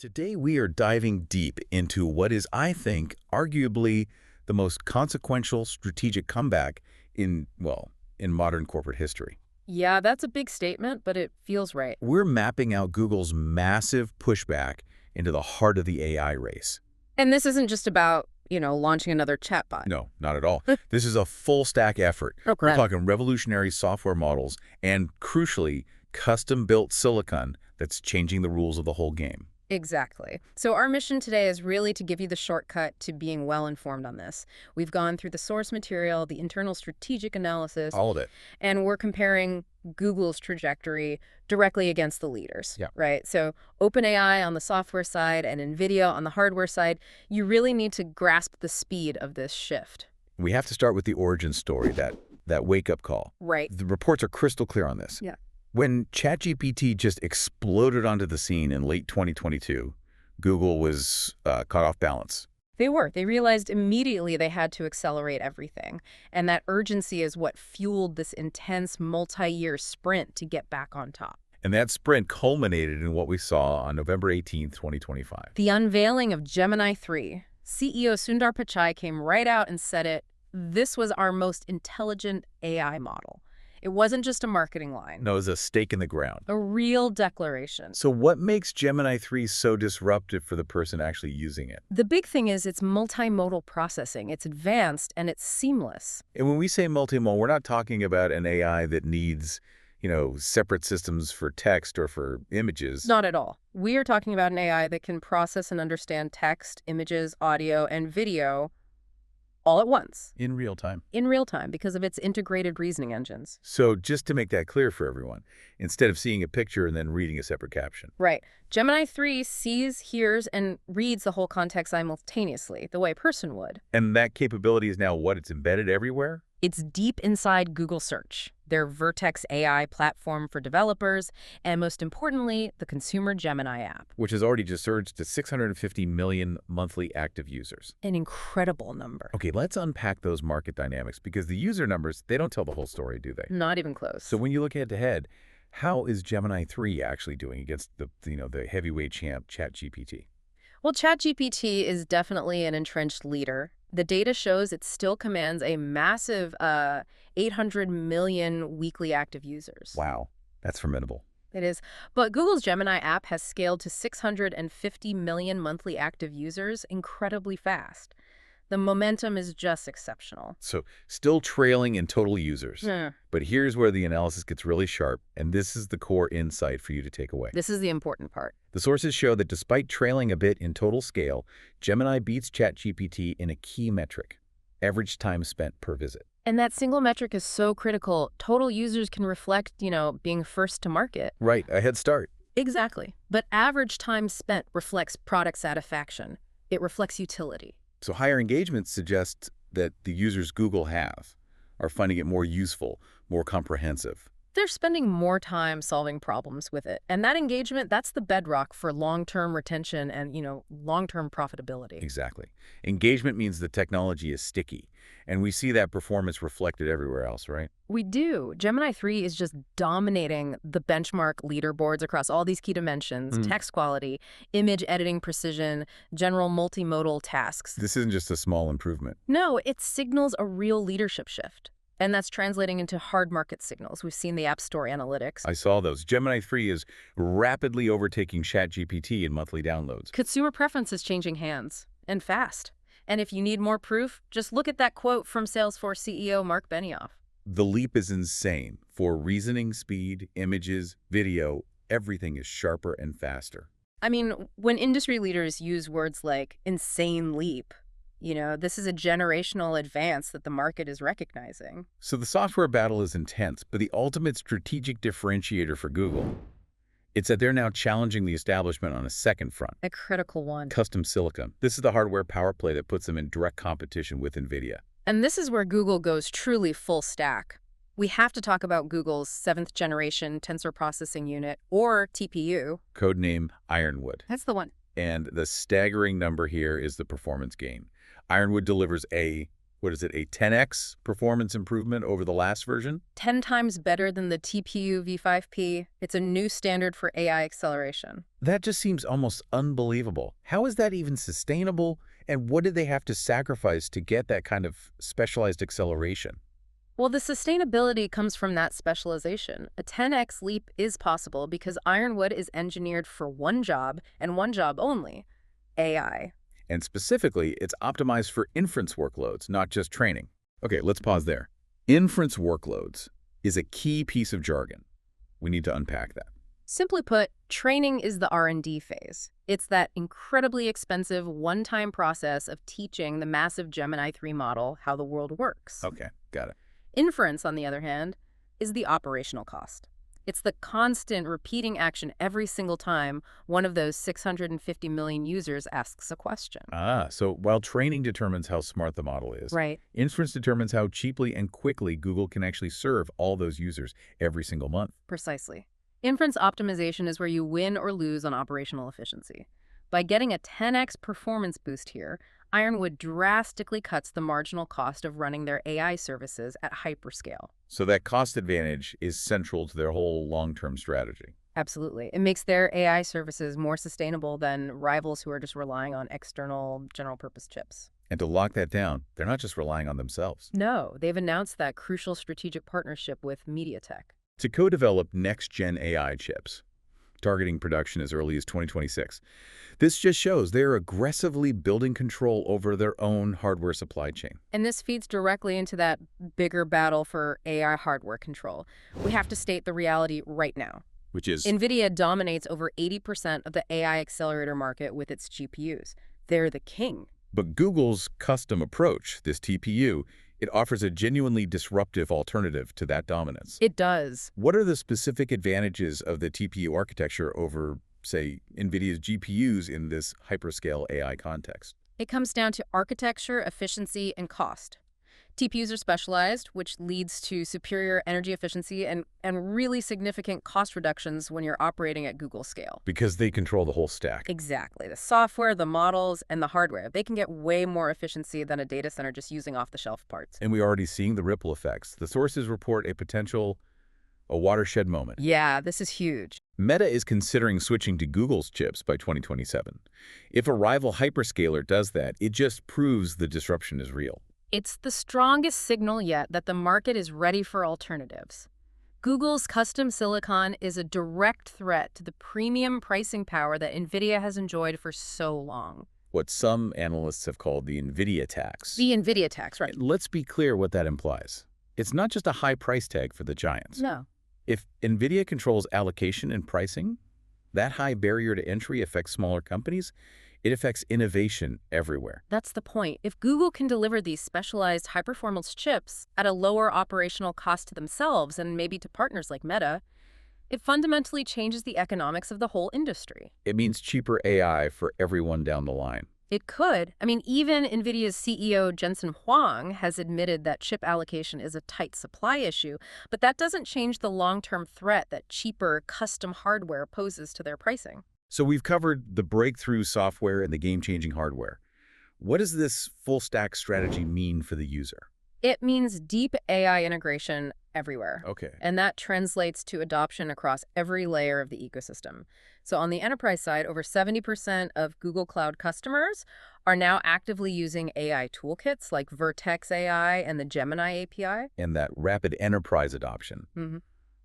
Today we are diving deep into what is, I think, arguably the most consequential strategic comeback in modern corporate history. Yeah, that's a big statement, but it feels right. We're mapping out Google's massive pushback into the heart of the AI race. And this isn't just about, launching another chatbot. No, not at all. This is a full stack effort. We're Okay. talking revolutionary software models and, crucially, custom-built silicon that's changing the rules of the whole game. Exactly. So our mission today is really to give you the shortcut to being well informed on this. We've gone through the source material, the internal strategic analysis, All of it. and we're comparing Google's trajectory directly against the leaders, Yeah. right? So OpenAI on the software side and NVIDIA on the hardware side, you really need to grasp the speed of this shift. We have to start with the origin story, that wake-up call. Right. The reports are crystal clear on this. Yeah. When ChatGPT just exploded onto the scene in late 2022, Google was caught off balance. They were. They realized immediately they had to accelerate everything. And that urgency is what fueled this intense multi-year sprint to get back on top. And that sprint culminated in what we saw on November 18, 2025. The unveiling of Gemini 3. CEO Sundar Pichai came right out and said it. This was our most intelligent AI model. It wasn't just a marketing line. No, it was a stake in the ground. A real declaration. So what makes Gemini 3 so disruptive for the person actually using it? The big thing is it's multimodal processing. It's advanced and it's seamless. And when we say multimodal, we're not talking about an AI that needs, separate systems for text or for images. Not at all. We are talking about an AI that can process and understand text, images, audio, and video all at once. In real time. In real time because of its integrated reasoning engines. So just to make that clear for everyone, instead of seeing a picture and then reading a separate caption. Right. Gemini 3 sees, hears, and reads the whole context simultaneously, the way a person would. And that capability is now what? It's embedded everywhere? It's deep inside Google Search, their Vertex AI platform for developers, and most importantly, the consumer Gemini app. Which has already just surged to 650 million monthly active users. An incredible number. Okay, let's unpack those market dynamics because the user numbers, they don't tell the whole story, do they? Not even close. So when you look head-to-head, how is Gemini 3 actually doing against the heavyweight champ ChatGPT? Well, ChatGPT is definitely an entrenched leader. The data shows it still commands a massive 800 million weekly active users. Wow, that's formidable. It is. But Google's Gemini app has scaled to 650 million monthly active users incredibly fast. The momentum is just exceptional. So still trailing in total users. Yeah. But here's where the analysis gets really sharp, and this is the core insight for you to take away. This is the important part. The sources show that despite trailing a bit in total scale, Gemini beats ChatGPT in a key metric, average time spent per visit. And that single metric is so critical. Total users can reflect, being first to market. Right, a head start. Exactly. But average time spent reflects product satisfaction. It reflects utility. So higher engagement suggests that the users Google have are finding it more useful, more comprehensive. They're spending more time solving problems with it. And that engagement, that's the bedrock for long-term retention and, long-term profitability. Exactly. Engagement means the technology is sticky, and we see that performance reflected everywhere else, right? We do. Gemini 3 is just dominating the benchmark leaderboards across all these key dimensions: text quality, image editing precision, general multimodal tasks. This isn't just a small improvement. No, it signals a real leadership shift. And that's translating into hard market signals. We've seen the App Store analytics. I saw those. Gemini 3 is rapidly overtaking ChatGPT in monthly downloads. Consumer preference is changing hands, and fast. And if you need more proof, just look at that quote from Salesforce CEO Mark Benioff. The leap is insane. For reasoning speed, images, video, everything is sharper and faster. I mean, when industry leaders use words like insane leap, this is a generational advance that the market is recognizing. So the software battle is intense, but the ultimate strategic differentiator for Google, it's that they're now challenging the establishment on a second front. A critical one. Custom silicon. This is the hardware power play that puts them in direct competition with NVIDIA. And this is where Google goes truly full stack. We have to talk about Google's 7th generation tensor processing unit, or TPU. Codename Ironwood. That's the one. And the staggering number here is the performance gain. Ironwood delivers a What is it, a 10x performance improvement over the last version? 10 times better than the TPU V5P. It's a new standard for AI acceleration. That just seems almost unbelievable. How is that even sustainable? And what did they have to sacrifice to get that kind of specialized acceleration? Well, the sustainability comes from that specialization. A 10x leap is possible because Ironwood is engineered for one job and one job only: AI. And specifically, it's optimized for inference workloads, not just training. Okay, let's pause there. Inference workloads is a key piece of jargon. We need to unpack that. Simply put, training is the R&D phase. It's that incredibly expensive one-time process of teaching the massive Gemini 3 model how the world works. Okay, got it. Inference, on the other hand, is the operational cost. It's the constant repeating action every single time one of those 650 million users asks a question. So while training determines how smart the model is, Right. inference determines how cheaply and quickly Google can actually serve all those users every single month. Precisely. Inference optimization is where you win or lose on operational efficiency. By getting a 10x performance boost here, Ironwood drastically cuts the marginal cost of running their AI services at hyperscale. So that cost advantage is central to their whole long-term strategy. Absolutely. It makes their AI services more sustainable than rivals who are just relying on external general-purpose chips. And to lock that down, they're not just relying on themselves. No, they've announced that crucial strategic partnership with MediaTek. To co-develop next-gen AI chips, targeting production as early as 2026. This just shows they're aggressively building control over their own hardware supply chain. And this feeds directly into that bigger battle for AI hardware control. We have to state the reality right now. Which is, NVIDIA dominates over 80% of the AI accelerator market with its GPUs. They're the king. but Google's custom approach, this TPU, it offers a genuinely disruptive alternative to that dominance. It does. What are the specific advantages of the TPU architecture over, say, NVIDIA's GPUs in this hyperscale AI context? It comes down to architecture, efficiency, and cost. TPUs are specialized, which leads to superior energy efficiency and really significant cost reductions when you're operating at Google scale. Because they control the whole stack. Exactly. The software, the models, and the hardware, they can get way more efficiency than a data center just using off-the-shelf parts. And we're already seeing the ripple effects. The sources report a watershed moment. Yeah, this is huge. Meta is considering switching to Google's chips by 2027. If a rival hyperscaler does that, it just proves the disruption is real. It's the strongest signal yet that the market is ready for alternatives. Google's custom silicon is a direct threat to the premium pricing power that NVIDIA has enjoyed for so long. What some analysts have called the NVIDIA tax. The NVIDIA tax, right? Let's be clear what that implies. It's not just a high price tag for the giants. No. If NVIDIA controls allocation and pricing, that high barrier to entry affects smaller companies. It affects innovation everywhere. That's the point. If Google can deliver these specialized high-performance chips at a lower operational cost to themselves and maybe to partners like Meta, it fundamentally changes the economics of the whole industry. It means cheaper AI for everyone down the line. It could. I mean, even NVIDIA's CEO Jensen Huang has admitted that chip allocation is a tight supply issue, but that doesn't change the long-term threat that cheaper, custom hardware poses to their pricing. So we've covered the breakthrough software and the game-changing hardware. What does this full-stack strategy mean for the user? It means deep AI integration everywhere. Okay. And that translates to adoption across every layer of the ecosystem. So on the enterprise side, over 70% of Google Cloud customers are now actively using AI toolkits like Vertex AI and the Gemini API. And that rapid enterprise adoption. Mm-hmm.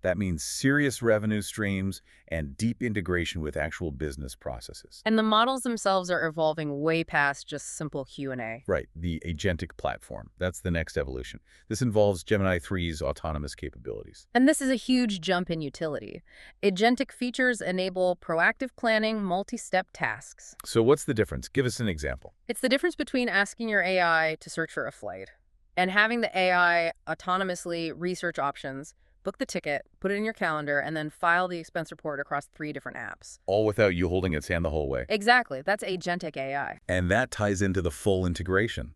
That means serious revenue streams and deep integration with actual business processes. And the models themselves are evolving way past just simple Q&A. Right, the agentic platform. That's the next evolution. This involves Gemini 3's autonomous capabilities. And this is a huge jump in utility. Agentic features enable proactive planning, multi-step tasks. So what's the difference? Give us an example. It's the difference between asking your AI to search for a flight and having the AI autonomously research options, book the ticket, put it in your calendar, and then file the expense report across 3 different apps. All without you holding its hand the whole way. Exactly. That's agentic AI. And that ties into the full integration.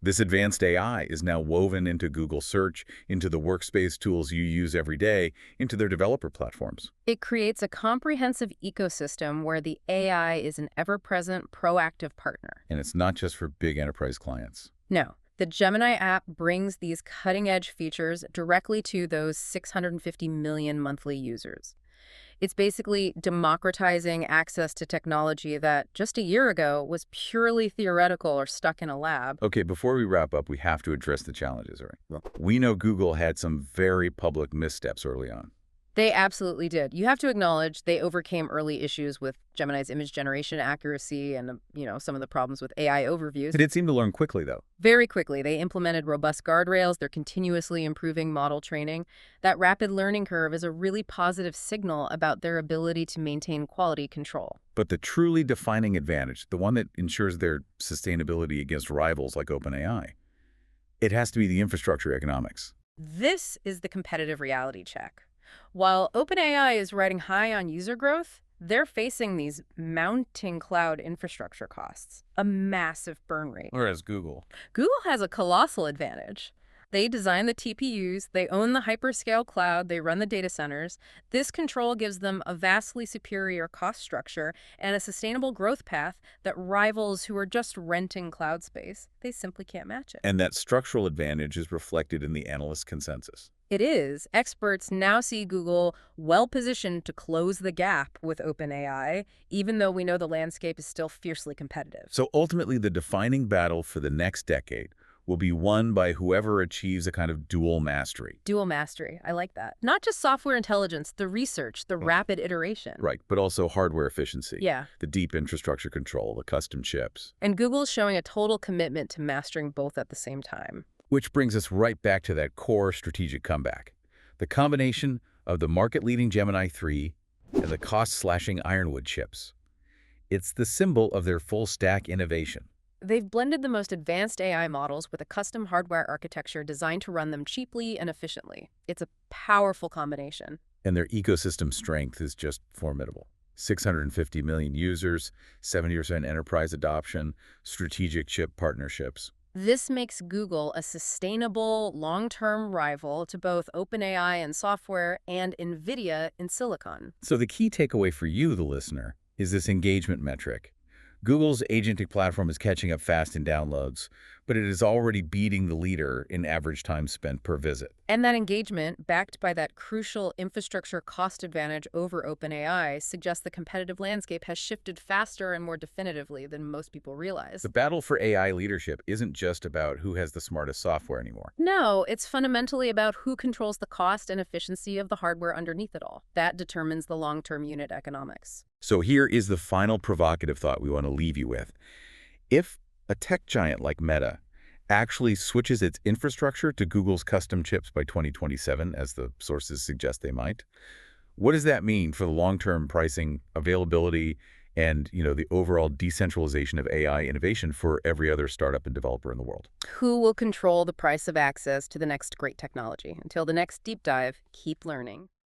This advanced AI is now woven into Google Search, into the workspace tools you use every day, into their developer platforms. It creates a comprehensive ecosystem where the AI is an ever-present, proactive partner. And it's not just for big enterprise clients. No. The Gemini app brings these cutting-edge features directly to those 650 million monthly users. It's basically democratizing access to technology that just a year ago was purely theoretical or stuck in a lab. Okay, before we wrap up, we have to address the challenges, all right? Well, we know Google had some very public missteps early on. They absolutely did. You have to acknowledge they overcame early issues with Gemini's image generation accuracy and, some of the problems with AI overviews. It did seem to learn quickly, though. Very quickly, they implemented robust guardrails. They're continuously improving model training. That rapid learning curve is a really positive signal about their ability to maintain quality control. But the truly defining advantage, the one that ensures their sustainability against rivals like OpenAI, it has to be the infrastructure economics. This is the competitive reality check. While OpenAI is riding high on user growth, they're facing these mounting cloud infrastructure costs, a massive burn rate. Whereas Google. Google has a colossal advantage. They design the TPUs, they own the hyperscale cloud, they run the data centers. This control gives them a vastly superior cost structure and a sustainable growth path that rivals who are just renting cloud space. They simply can't match it. And that structural advantage is reflected in the analyst consensus. It is. Experts now see Google well-positioned to close the gap with OpenAI, even though we know the landscape is still fiercely competitive. So ultimately, the defining battle for the next decade will be won by whoever achieves a kind of dual mastery. Dual mastery. I like that. Not just software intelligence, the research, the rapid iteration. Right, but also hardware efficiency. Yeah. The deep infrastructure control, the custom chips. And Google's showing a total commitment to mastering both at the same time. Which brings us right back to that core strategic comeback. The combination of the market-leading Gemini 3 and the cost-slashing Ironwood chips. It's the symbol of their full-stack innovation. They've blended the most advanced AI models with a custom hardware architecture designed to run them cheaply and efficiently. It's a powerful combination. And their ecosystem strength is just formidable. 650 million users, 70% enterprise adoption, strategic chip partnerships. This makes Google a sustainable, long-term rival to both OpenAI in software and NVIDIA in silicon. So the key takeaway for you, the listener, is this engagement metric. Google's agentic platform is catching up fast in downloads, but it is already beating the leader in average time spent per visit. And that engagement, backed by that crucial infrastructure cost advantage over OpenAI, suggests the competitive landscape has shifted faster and more definitively than most people realize. The battle for AI leadership isn't just about who has the smartest software anymore. No, it's fundamentally about who controls the cost and efficiency of the hardware underneath it all. That determines the long-term unit economics. So here is the final provocative thought we want to leave you with. If a tech giant like Meta actually switches its infrastructure to Google's custom chips by 2027, as the sources suggest they might, what does that mean for the long-term pricing, availability, and the overall decentralization of AI innovation for every other startup and developer in the world? Who will control the price of access to the next great technology? Until the next deep dive, keep learning.